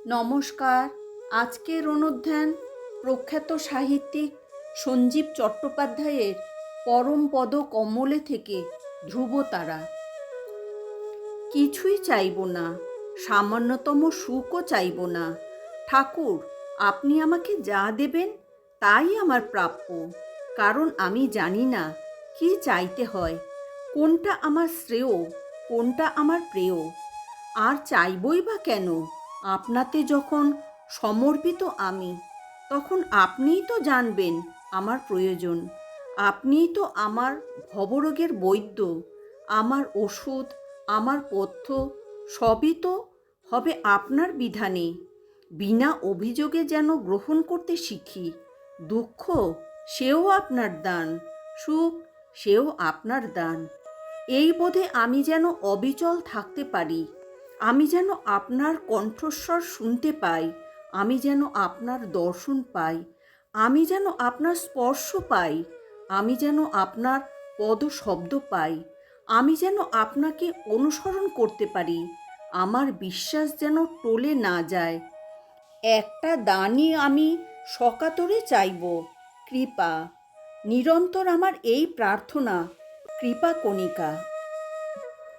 নমস্কার। আজকের অনুধ্যান প্রখ্যাত সাহিত্যিক সঞ্জীব চট্টোপাধ্যায়ের পরম পদ কমলে থেকে ধ্রুবতারা। কিছুই চাইব না, সামান্যতম সুখও চাইব না। ঠাকুর, আপনি আমাকে যা দেবেন তাই আমার প্রাপ্য। কারণ আমি জানি না কি চাইতে হয়, কোনটা আমার শ্রেয়, কোনটা আমার প্রেয়। আর চাইবই বা কেন? আপনাতে যখন সমর্পিত আমি, তখন আপনিই তো জানবেন আমার প্রয়োজন। আপনিই তো আমার ভবরোগের বৈদ্য। আমার ওষুধ, আমার পথ্য সবই তো হবে আপনার বিধানে। বিনা অভিযোগে যেন গ্রহণ করতে শিখি। দুঃখ, সেও আপনার দান। সুখ, সেও আপনার দান। এই বোধে আমি যেন অবিচল থাকতে পারি। আমি যেন আপনার কণ্ঠস্বর শুনতে পাই। আমি যেন আপনার দর্শন পাই। আমি যেন আপনার স্পর্শ পাই। আমি যেন আপনার পদ শব্দ পাই। আমি যেন আপনাকে অনুসরণ করতে পারি। আমার বিশ্বাস যেন টলে না যায়। একটা দানই আমি সকাতরে চাইব, কৃপা। নিরন্তর আমার এই প্রার্থনা, কৃপা কণিকা।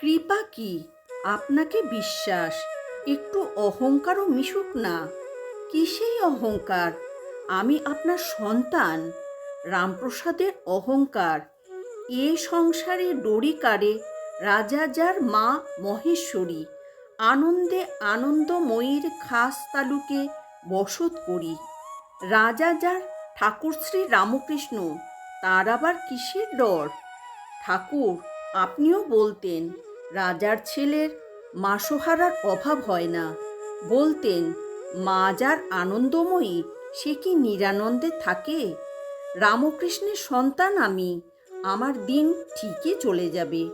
কৃপা কি? আপনাকে বিশ্বাস। একটু অহংকারও মিশুক না। কিসেই অহংকার? আমি আপনার সন্তান। রামপ্রসাদের অহংকার। এ সংসারে ডরি কারে, রাজা যার মা মহেশ্বরী। আনন্দে আনন্দময়ীর খাস তালুকে বসত করি। রাজা যার ঠাকুর শ্রী রামকৃষ্ণ, তার আবার কিসের ডর? ঠাকুর, আপনিও বলতেন রাজার ছেলের মাসোহারার অভাব হয় না। বলতেন মা যার আনন্দময়ী, সে কি নিরানন্দে থাকে? রামকৃষ্ণের সন্তান আমি, আমার দিন ঠিকই চলে যাবে।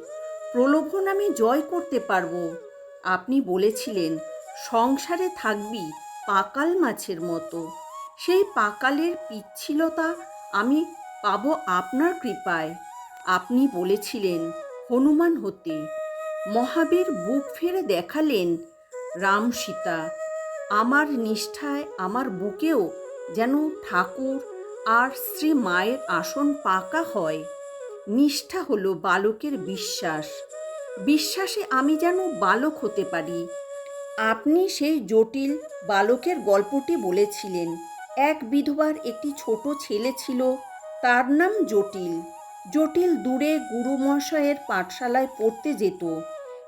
প্রলোভন আমি জয় করতে পারবো। আপনি বলেছিলেন সংসারে থাকবি পাকাল মাছের মতো। সেই পাকালের পিচ্ছিলতা আমি পাবো আপনার কৃপায়। আপনি বলেছিলেন হনুমান হতে। মহাবীর বুক ফেরে দেখালেন রাম সীতা। আমার নিষ্ঠায় আমার বুকেও যেন ঠাকুর আর শ্রী মায়ের আসন পাকা হয়। নিষ্ঠা হলো বালকের বিশ্বাস। বিশ্বাসে আমি যেন বালক হতে পারি। আপনি সেই জটিল বালকের গল্পটি বলেছিলেন। এক বিধবার একটি ছোট ছেলে ছিল, তার নাম জটিল। জটিল দূরে গুরুমশায়ের পাঠশালায় পড়তে যেত।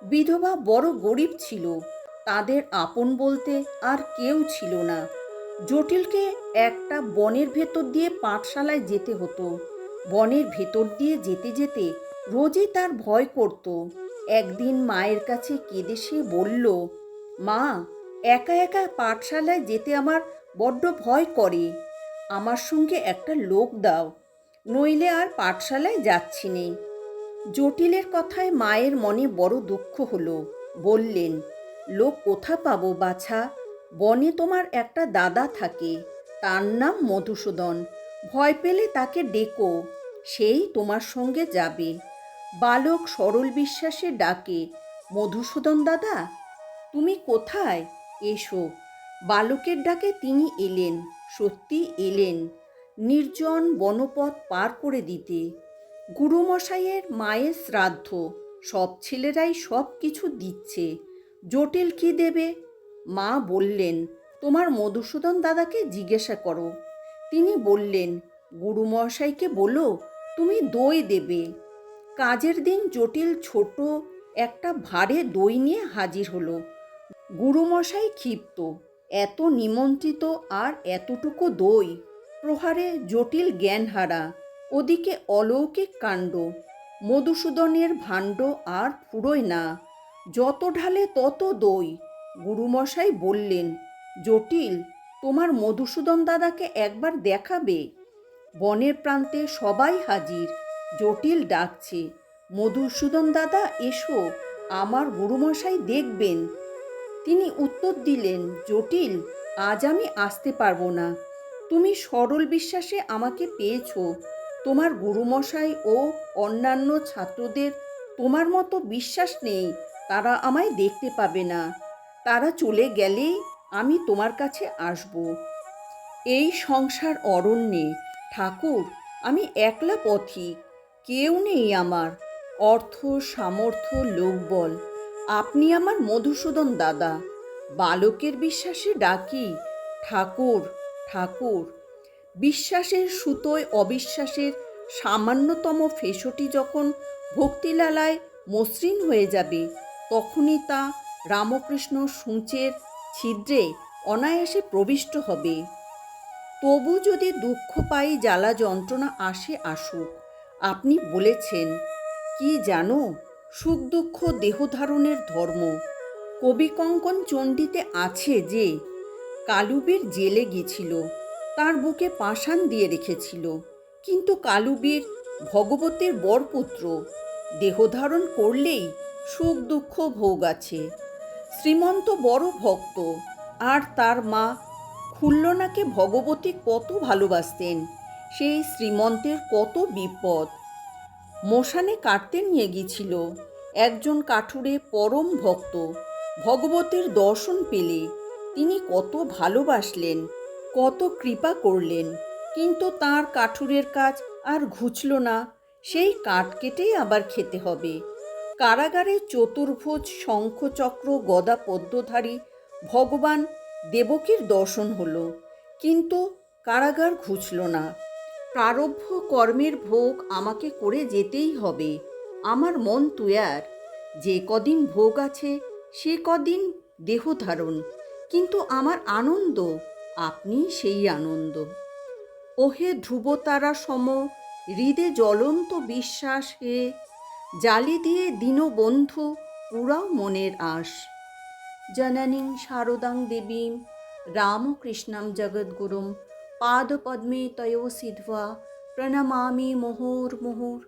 বিধবা বড় গরিব ছিল, তাদের আপন বলতে আর কেউ ছিল না। জটিলকে একটা বনের ভেতর দিয়ে পাঠশালায় যেতে হতো। বনের ভেতর দিয়ে যেতে যেতে রোজই তার ভয় করত। একদিন মায়ের কাছে কেঁদে সে বলল, মা, একা একা পাঠশালায় যেতে আমার বড্ড ভয় করে। আমার সঙ্গে একটা লোক দাও, নইলে আর পাঠশালায় যাচ্ছি নে। জটিলের কথায় মায়ের মনে বড় দুঃখ হলো। বললেন, লোক কোথা পাবো বাছা? বনে তোমার একটা দাদা থাকে, তার নাম মধুসূদন। ভয় পেলে তাকে ডেকো, সেই তোমার সঙ্গে যাবে। বালক সরল বিশ্বাসে ডাকে, মধুসূদন দাদা, তুমি কোথায়? এসো। বালকের ডাকে তিনি এলেন। সত্যি এলেন, নির্জন বনপথ পার করে দিতে। গুরুমশাইয়ের মায়ের শ্রাদ্ধ, সব ছেলেরাই সব কিছু দিচ্ছে। জটিল কি দেবে? মা বললেন, তোমার মধুসূদন দাদাকে জিজ্ঞাসা করো। তিনি বললেন, গুরুমশাইকে বলো তুমি দই দেবে। কাজের দিন জটিল ছোট একটা ভাঁড়ে দই নিয়ে হাজির হলো। গুরুমশাই ক্ষিপ্ত, এত নিমন্ত্রিত আর এতটুকু দই। প্রহারে জটিল জ্ঞানহারা। ওদিকে অলৌকিক কাণ্ড, মধুসূদনের ভাণ্ড আর ফুরোয় না, যত ঢালে তত দই। গুরুমশাই বললেন, জটিল, তোমার মধুসূদন দাদাকে একবার দেখাবে। বনের প্রান্তে সবাই হাজির। জটিল ডাকছে, মধুসূদন দাদা এসো, আমার গুরুমশাই দেখবেন। তিনি উত্তর দিলেন, জটিল, আজ আমি আসতে পারবো না। তুমি সরল বিশ্বাসে আমাকে পেয়েছ। তোমার গুরুমশাই ও অন্যান্য ছাত্রদের তোমার মতো বিশ্বাস নেই, তারা আমায় দেখতে পাবে না। তারা চলে গেলেই আমি তোমার কাছে আসব। এই সংসার অরণ্যে ঠাকুর আমি একলা পথিক, কেউ নেই আমার, অর্থ সামর্থ্য লোকবল। আপনি আমার মধুসূদন দাদা, বালকের বিশ্বাসে ডাকি ঠাকুর ঠাকুর। বিশ্বাসের সুতোয় অবিশ্বাসের সামান্যতম ফেসটি যখন ভক্তিলালায় মসৃণ হয়ে যাবে, তখনই তা রামকৃষ্ণ সূঁচের ছিদ্রে অনায়াসে প্রবিষ্ট হবে। তবু যদি দুঃখ পাই, জ্বালা যন্ত্রণা আসে আসুক, আপনি বলেছেন কি জানো, সুখ দুঃখ দেহধারণের ধর্ম। কবি কঙ্কন চণ্ডীতে আছে যে কালুবীর জেলে গিয়েছিল, তার বুকে পাষাণ দিয়ে রেখেছিল, কিন্তু কালুবীর ভগবতীর বরপুত্র, দেহধারণ করলেই সুখ দুঃখ ভোগ আছে। শ্রীমন্ত বড় ভক্ত, আর তার মা খুল্লনাকে ভগবতী কত ভালোবাসতেন, সেই শ্রীমন্তের কত বিপদ। মশানে কাটতে নিয়ে গিয়েছিল, একজন কাঠুরে পরম ভক্ত ভগবতীর দর্শন পেলে তিনি কত ভালোবাসলেন, কত কৃপা করলেন, কিন্তু তার কাঠুরের কাজ আর ঘুচল না, সেই কাঠ কেটেই আবার খেতে হবে। কারাগারে চতুর্ভুজ শঙ্খচক্র গদা পদ্মধারী ভগবান দেবকীর দর্শন হলো, কিন্তু কারাগার ঘুচল না। প্রারব্ধ কর্মের ভোগ আমাকে করে যেতেই হবে। আমার মন তুয়ার, যে কদিন ভোগ আছে সে কদিন দেহধারণ, কিন্তু আমার আনন্দ আপনি সেই আনন্দ। ওহে ধ্রুবতারা সম হৃদে জ্বলন্ত বিশ্বাস, হে জালি দিয়ে দীনবন্ধু পুরাও মনের আশ। জননীং শারদাং দেবীং রামকৃষ্ণং জগদ্গুরুং পাদপদ্মে তয়োঃ সিদ্ধ্বা প্রণমামি মুহুর্মুহুঃ।